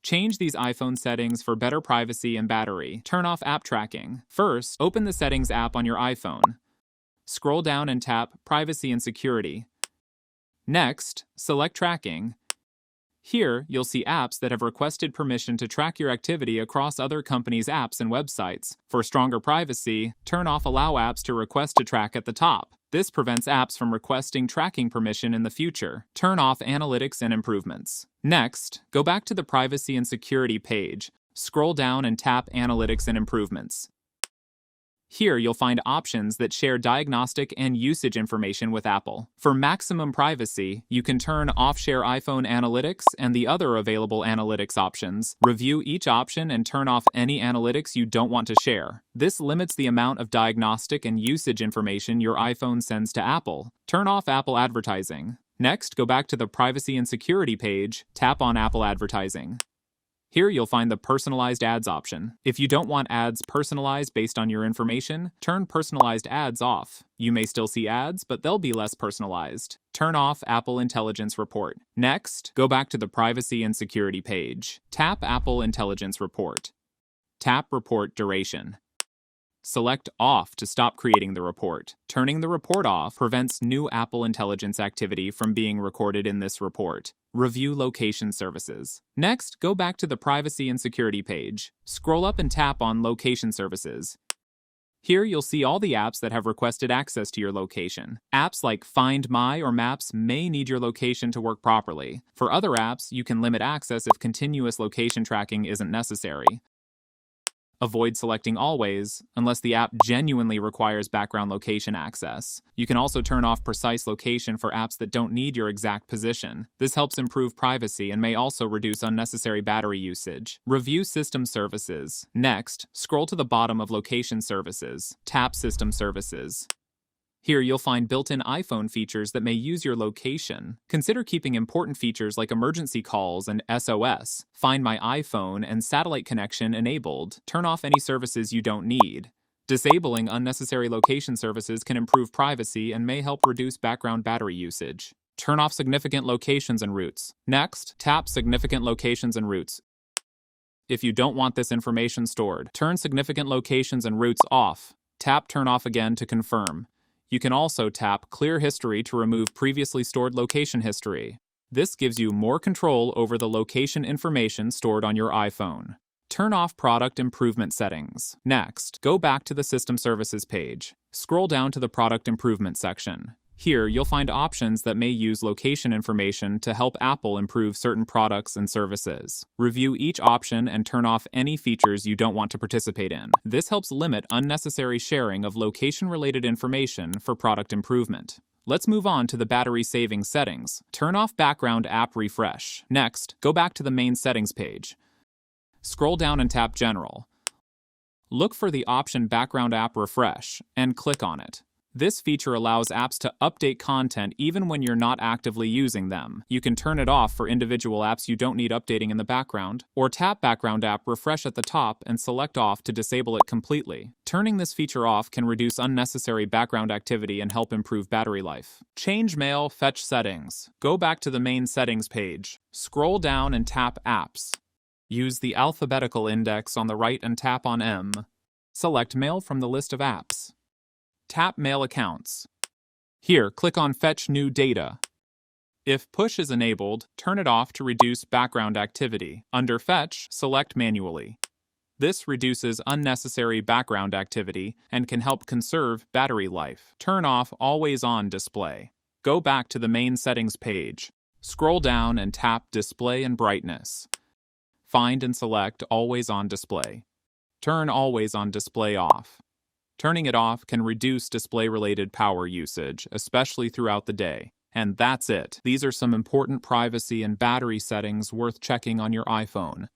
Change these iPhone settings for better privacy and battery. Turn off app tracking. First, open the Settings app on your iPhone. Scroll down and tap Privacy and Security. Next, select Tracking. Here, you'll see apps that have requested permission to track your activity across other companies' apps and websites. For stronger privacy, turn off Allow apps to request to track at the top. This prevents apps from requesting tracking permission in the future. Turn off Analytics and Improvements. Next, go back to the Privacy and Security page. Scroll down and tap Analytics and Improvements. Here, you'll find options that share diagnostic and usage information with Apple. For maximum privacy, you can turn off Share iPhone Analytics and the other available analytics options. Review each option and turn off any analytics you don't want to share. This limits the amount of diagnostic and usage information your iPhone sends to Apple. Turn off Apple advertising. Next, go back to the Privacy and Security page, tap on Apple advertising. Here you'll find the Personalized Ads option. If you don't want ads personalized based on your information, turn Personalized Ads off. You may still see ads, but they'll be less personalized. Turn off Apple Intelligence Report. Next, go back to the Privacy and Security page. Tap Apple Intelligence Report. Tap Report Duration. Select Off to stop creating the report. Turning the report off prevents new Apple Intelligence activity from being recorded in this report. Review Location Services. Next, go back to the Privacy and Security page. Scroll up and tap on Location Services. Here you'll see all the apps that have requested access to your location. Apps like Find My or Maps may need your location to work properly. For other apps, you can limit access if continuous location tracking isn't necessary. Avoid selecting Always unless the app genuinely requires background location access. You can also turn off Precise Location for apps that don't need your exact position. This helps improve privacy and may also reduce unnecessary battery usage. Review System Services. Next, scroll to the bottom of Location Services. Tap System Services. Here you'll find built-in iPhone features that may use your location. Consider keeping important features like emergency calls and SOS, Find My iPhone, and satellite connection enabled. Turn off any services you don't need. Disabling unnecessary location services can improve privacy and may help reduce background battery usage. Turn off significant locations and routes. Next, tap Significant Locations and Routes. If you don't want this information stored, turn significant locations and routes off. Tap Turn Off again to confirm. You can also tap Clear History to remove previously stored location history. This gives you more control over the location information stored on your iPhone. Turn off Product Improvement Settings. Next, go back to the System Services page. Scroll down to the Product Improvement section. Here, you'll find options that may use location information to help Apple improve certain products and services. Review each option and turn off any features you don't want to participate in. This helps limit unnecessary sharing of location-related information for product improvement. Let's move on to the battery saving settings. Turn off Background App Refresh. Next, go back to the main settings page. Scroll down and tap General. Look for the option Background App Refresh and click on it. This feature allows apps to update content even when you're not actively using them. You can turn it off for individual apps you don't need updating in the background, or tap Background App Refresh at the top and select Off to disable it completely. Turning this feature off can reduce unnecessary background activity and help improve battery life. Change Mail Fetch Settings. Go back to the main settings page. Scroll down and tap Apps. Use the alphabetical index on the right and tap on M. Select Mail from the list of apps. Tap Mail Accounts. Here, click on Fetch New Data. If Push is enabled, turn it off to reduce background activity. Under Fetch, select Manually. This reduces unnecessary background activity and can help conserve battery life. Turn off Always On Display. Go back to the main settings page. Scroll down and tap Display and Brightness. Find and select Always On Display. Turn Always On Display off. Turning it off can reduce display-related power usage, especially throughout the day. And that's it. These are some important privacy and battery settings worth checking on your iPhone.